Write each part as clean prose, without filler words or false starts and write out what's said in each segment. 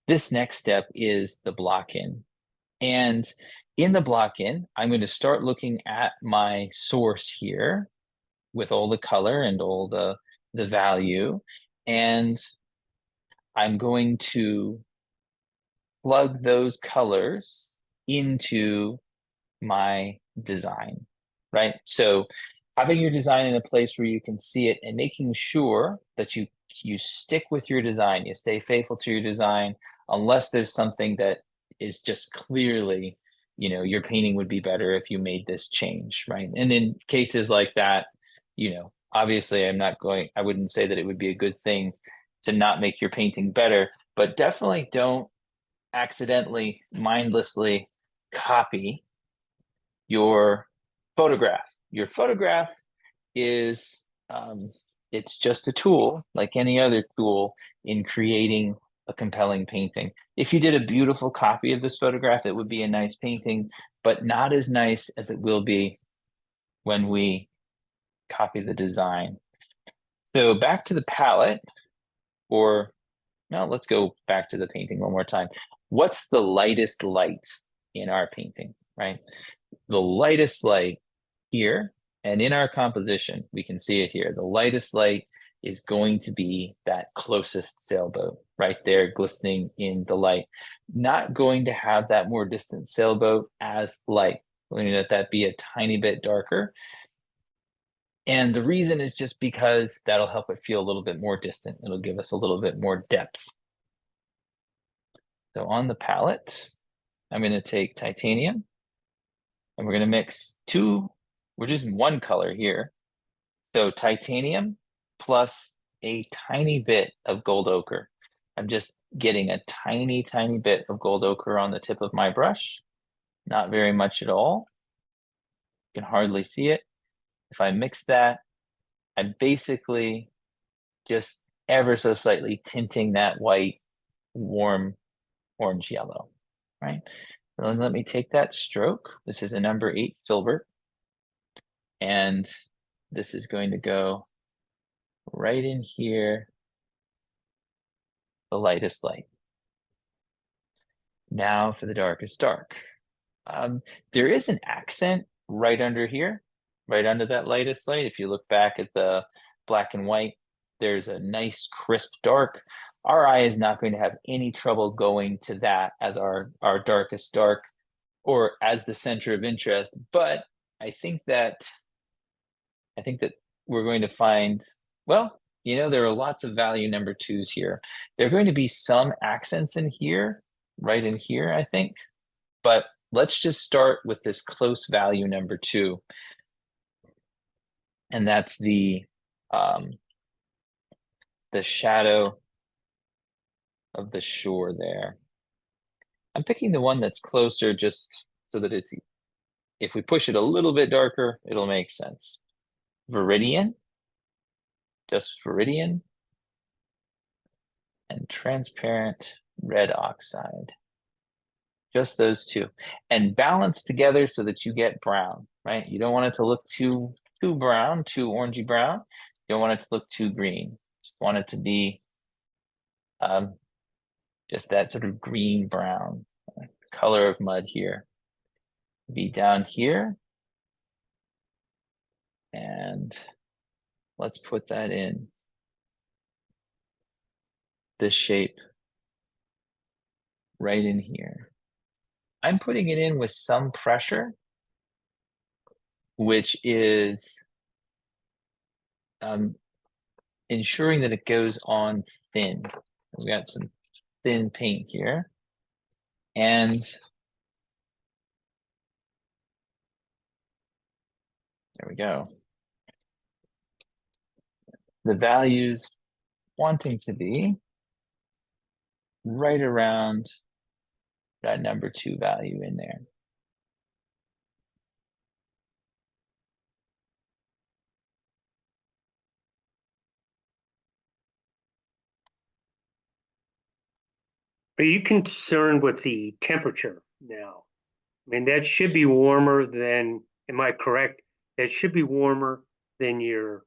this next step is the block in. And in the block in, I'm going to start looking at my source here with all the color and all the value. And I'm going to plug those colors into my design, right? So having your design in a place where you can see it and making sure that you stick with your design, you stay faithful to your design, unless there's something that is just clearly, your painting would be better if you made this change, right? And in cases like that, obviously I wouldn't say that it would be a good thing to not make your painting better, but definitely don't accidentally, mindlessly copy your photograph. Your photograph is it's just a tool like any other tool in creating a compelling painting. If you did a beautiful copy of this photograph, it would be a nice painting, but not as nice as it will be when we copy the design. So back to the palette, or no, let's go back to the painting one more time. What's the lightest light in our painting, right? The lightest light here, and in our composition, we can see it here. The lightest light is going to be that closest sailboat right there, glistening in the light. Not going to have that more distant sailboat as light. We're going to let that be a tiny bit darker. And the reason is just because that'll help it feel a little bit more distant. It'll give us a little bit more depth. So on the palette, I'm going to take titanium, and we're going to mix we're just one color here. So titanium plus a tiny bit of gold ochre. I'm just getting a tiny, tiny bit of gold ochre on the tip of my brush. Not very much at all. You can hardly see it. If I mix that, I'm basically just ever so slightly tinting that white, warm orange yellow, right? So let me take that stroke. This is a number 8 filbert. And this is going to go right in here, the lightest light. Now for the darkest dark. There is an accent right under here, right under that lightest light. If you look back at the black and white, there's a nice crisp dark. Our eye is not going to have any trouble going to that as our darkest dark or as the center of interest. But I think that we're going to find, well, there are lots of value number 2s here. There are going to be some accents in here, right in here, I think. But let's just start with this close value number 2. And that's the shadow of the shore there. I'm picking the one that's closer just so that if we push it a little bit darker, it'll make sense. Viridian, just viridian, and transparent red oxide. Just those 2. And balance together so that you get brown, right? You don't want it to look too brown, too orangey brown. You don't want it to look too green. Just want it to be just that sort of green brown color of mud here. Be down here. And let's put that in this shape right in here. I'm putting it in with some pressure, which is ensuring that it goes on thin. We got some thin paint here. And there we go. The values wanting to be right around that number 2 value in there. Are you concerned with the temperature now? I mean, that should be warmer than, am I correct? That should be warmer than your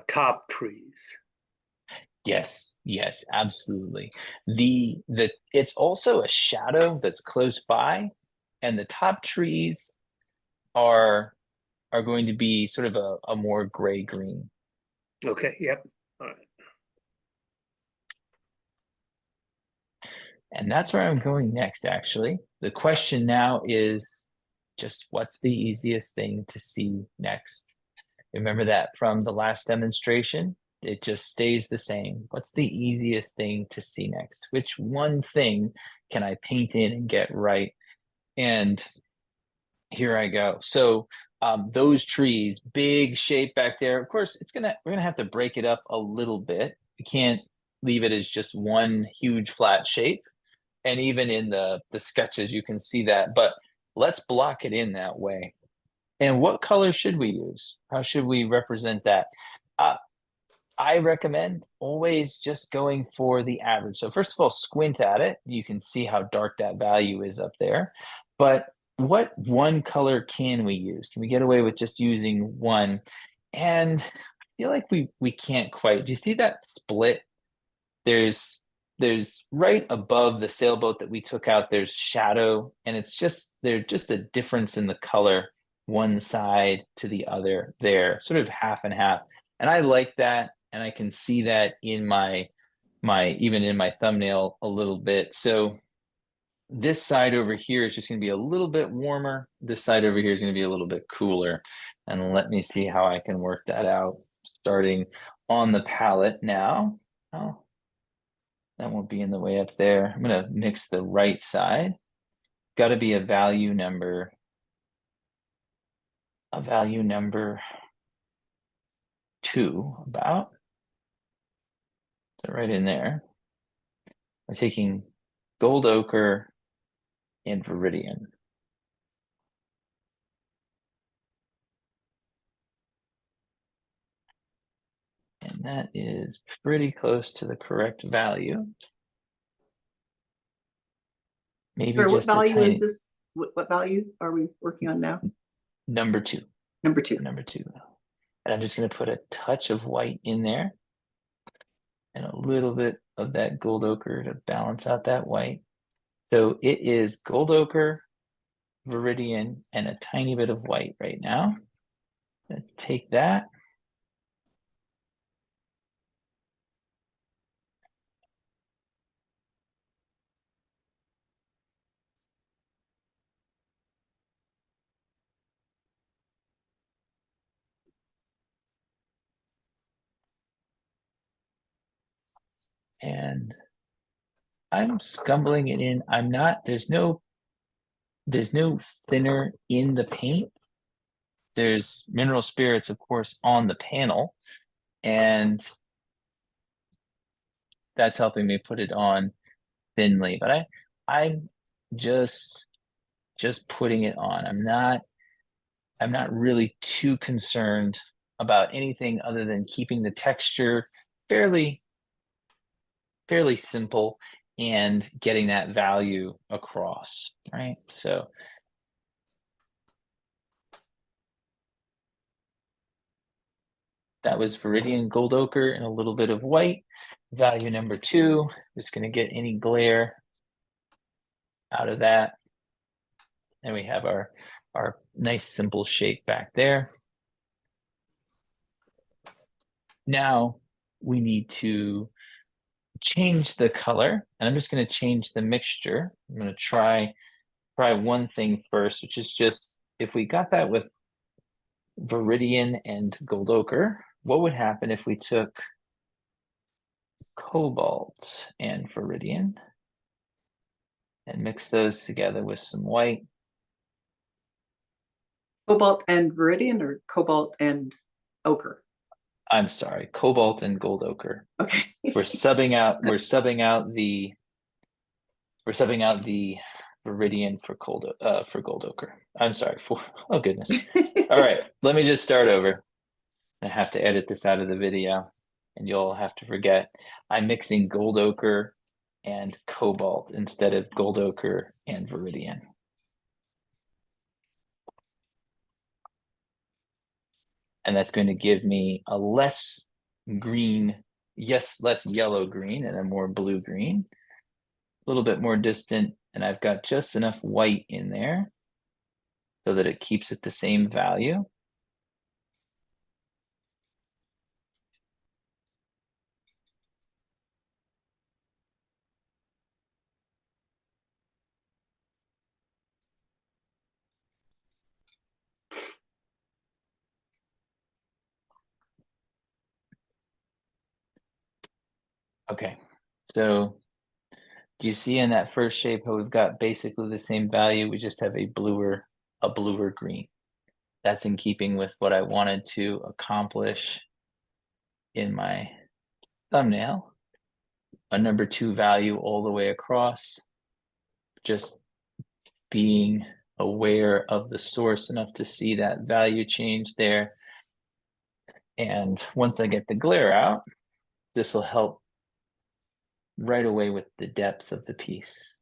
top trees. Yes, yes, absolutely. The it's also a shadow that's close by, and the top trees are are going to be sort of a more gray green. Okay, yep. All right. And that's where I'm going next, actually. The question now is just what's the easiest thing to see next? Remember that from the last demonstration? It just stays the same. What's the easiest thing to see next? Which one thing can I paint in and get right? And here I go. So those trees, big shape back there. Of course, we're gonna have to break it up a little bit. We can't leave it as just one huge flat shape. And even in the sketches, you can see that. But let's block it in that way. And what color should we use? How should we represent that? Uh, I recommend always just going for the average. So first of all, squint at it. You can see how dark that value is up there. But what one color can we use? Can we get away with just using one? And I feel like we can't quite. Do you see that split? There's there's right above the sailboat that we took out, there's shadow, and it's just there's just a difference in the color one side to the other there, sort of half and half. And I like that, and I can see that in my even in my thumbnail a little bit. So this side over here is just going to be a little bit warmer. This side over here is going to be a little bit cooler. And let me see how I can work that out starting on the palette now. Oh, that won't be in the way up there. I'm going to mix the right side. Got to be a value number 2 about. So right in there. We're taking gold ochre and viridian. And that is pretty close to the correct value. Maybe Or what just a value is tiny this? What value are we working on now? number 2. Number 2. Number 2. And I'm just going to put a touch of white in there and a little bit of that gold ochre to balance out that white. So it is gold ochre, viridian, and a tiny bit of white right now. Take that. And I'm scumbling it in. I'm not, there's no thinner in the paint. There's mineral spirits, of course, on the panel, and that's helping me put it on thinly. But I'm just putting it on. I'm not really too concerned about anything other than keeping the texture fairly fairly simple and getting that value across, right? So that was viridian gold ochre and a little bit of white. Value number 2, just going to get any glare out of that. And we have our nice simple shape back there. Now we need to change the color, and I'm just going to change the mixture. I'm going to try one thing first, which is just if we got that with viridian and gold ochre, what would happen if we took cobalt and viridian and mix those together with some white? Cobalt and viridian or cobalt and ochre? I'm sorry, cobalt and gold ochre. Okay. We're subbing out the viridian for gold ochre. I'm sorry for oh goodness. All right, let me just start over. I have to edit this out of the video, and you'll have to forget. I'm mixing gold ochre and cobalt instead of gold ochre and viridian. And that's going to give me a less green less yellow green and a more blue green, a little bit more distant, and I've got just enough white in there so that it keeps it the same value. Okay, so do you see in that first shape how we've got basically the same value? We just have a bluer green. That's in keeping with what I wanted to accomplish in my thumbnail. A number 2 value all the way across, just being aware of the source enough to see that value change there. And once I get the glare out, this will help right away with the depth of the piece.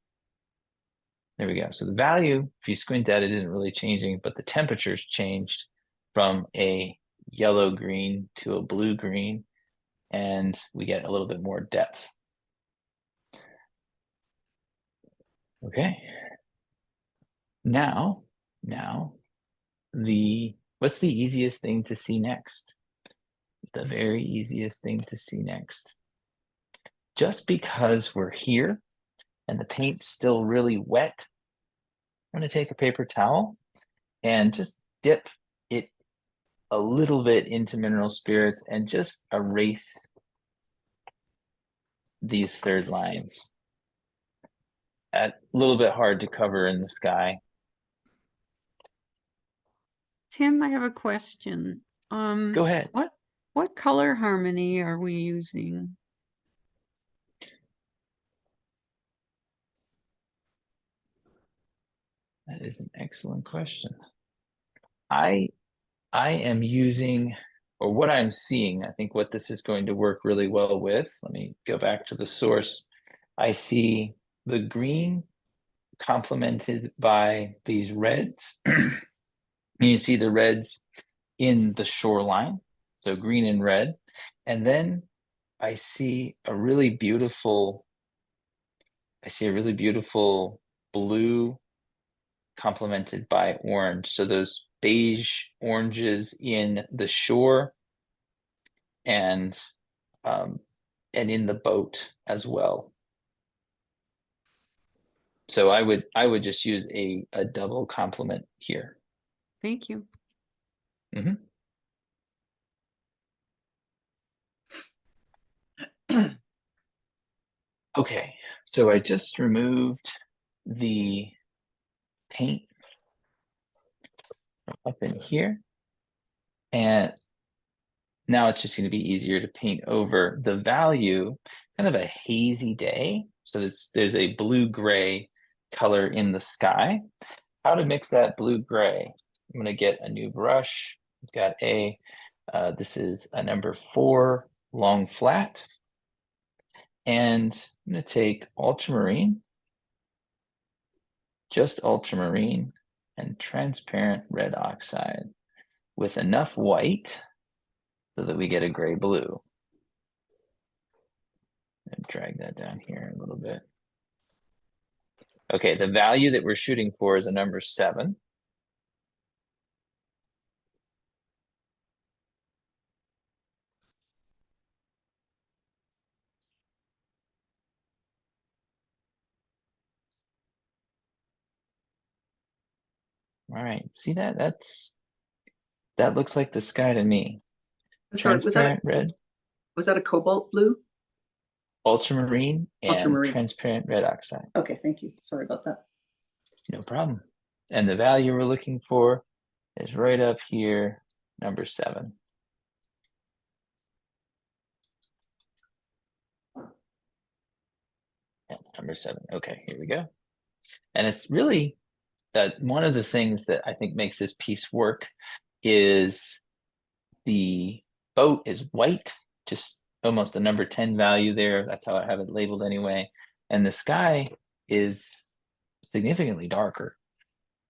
There we go. So the value, if you squint at it, isn't really changing, but the temperature's changed from a yellow green to a blue green, and we get a little bit more depth. Okay. Now, what's the easiest thing to see next? The very easiest thing to see next. Just because we're here and the paint's still really wet, I'm going to take a paper towel and just dip it a little bit into mineral spirits and just erase these third lines. A little bit hard to cover in the sky. Tim, I have a question. Go ahead. What color harmony are we using? That is an excellent question. I am using, or what I'm seeing, I think what this is going to work really well with, let me go back to the source. I see the green complemented by these reds. You see the reds in the shoreline, so green and red. And then I see a really beautiful blue complemented by orange. So those beige oranges in the shore and in the boat as well. So I would just use a double complement here. Thank you. Mm-hmm. Okay, so I just removed the paint up in here, and now it's just going to be easier to paint over the value. Kind of a hazy day, so there's a blue-gray color in the sky. How to mix that blue-gray? I'm going to get a new brush. I've got this is a number 4 long flat, and I'm going to take ultramarine, just ultramarine, and transparent red oxide with enough white so that we get a gray blue. And drag that down here a little bit. Okay, the value that we're shooting for is a number 7. All right, see that? That looks like the sky to me. Sorry, Transparent red, was that a cobalt blue? ultramarine, and Ultramarine. transparent red oxide. Okay, thank you. Sorry about that. No problem. And the value we're looking for is right up here, number 7. Yeah, number 7. Okay, here we go. And it's really one of the things that I think makes this piece work is the boat is white, just almost a number 10 value there. That's how I have it labeled anyway. And the sky is significantly darker.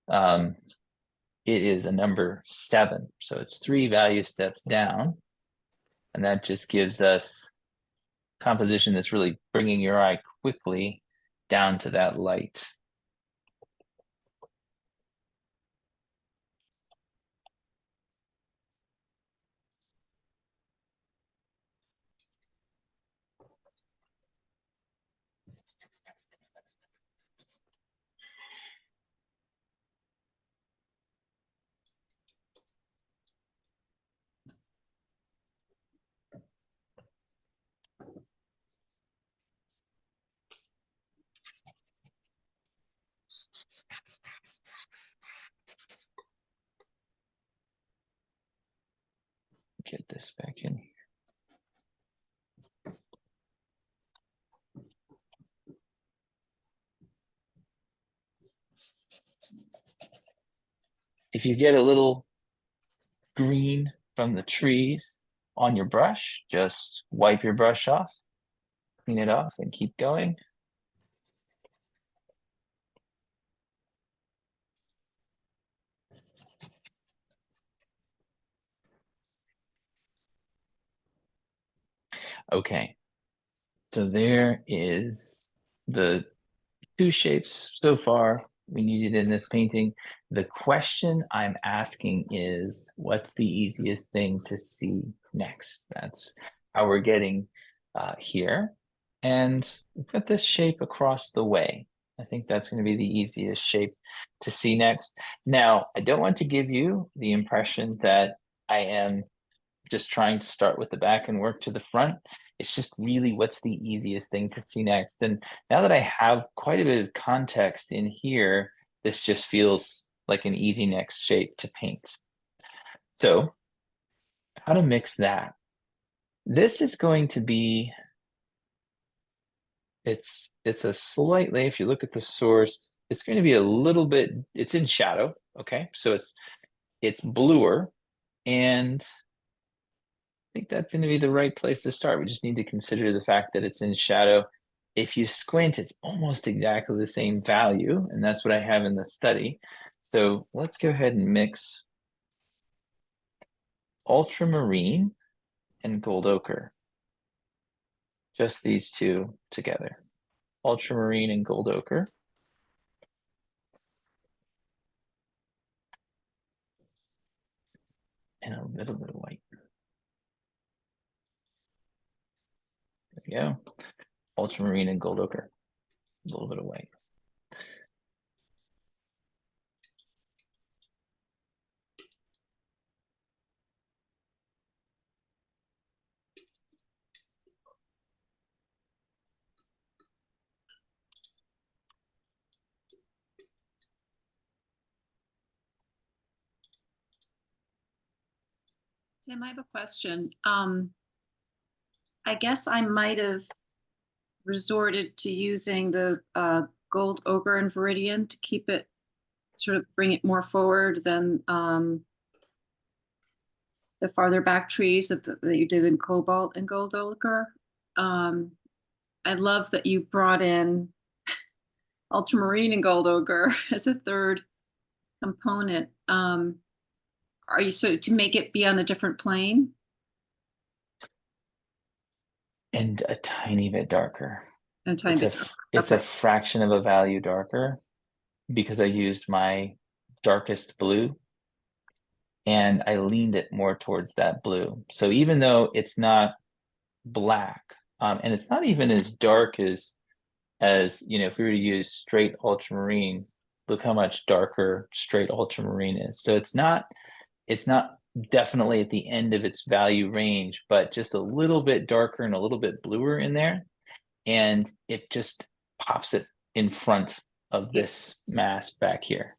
It is a number 7. So it's 3 value steps down. And that just gives us composition that's really bringing your eye quickly down to that light. Get this back in here. If you get a little green from the trees on your brush, just wipe your brush off, clean it off, and keep going. Okay, so there is the two shapes so far we needed in this painting. The question I'm asking is, what's the easiest thing to see next? That's how we're getting here. And put this shape across the way. I think that's going to be the easiest shape to see next. Now, I don't want to give you the impression that I am just trying to start with the back and work to the front. It's just really what's the easiest thing to see next. And now that I have quite a bit of context in here, this just feels like an easy next shape to paint. So how to mix that? This is going to be, it's a slightly, if you look at the source, it's going to be a little bit, it's in shadow, okay? So it's bluer, and I think that's going to be the right place to start. We just need to consider the fact that it's in shadow. If you squint, it's almost exactly the same value, and that's what I have in the study. So let's go ahead and mix ultramarine and gold ochre. Just these two together. Ultramarine and gold ochre. And a little bit of white. There we go. Ultramarine and gold ochre. A little bit of white. Tim, I have a question. I guess I might have resorted to using the gold ochre and viridian to keep it, sort of bring it more forward than the farther back trees that you did in cobalt and gold ochre. I love that you brought in ultramarine and gold ochre as a third component. Are you, so to make it be on a different plane? And a tiny bit darker. And a tiny bit darker. It's a fraction of a value darker because I used my darkest blue and I leaned it more towards that blue. So even though it's not black, and it's not even as dark as you know, if we were to use straight ultramarine, look how much darker straight ultramarine is. So it's not definitely at the end of its value range, but just a little bit darker and a little bit bluer in there. And it just pops it in front of this mass back here.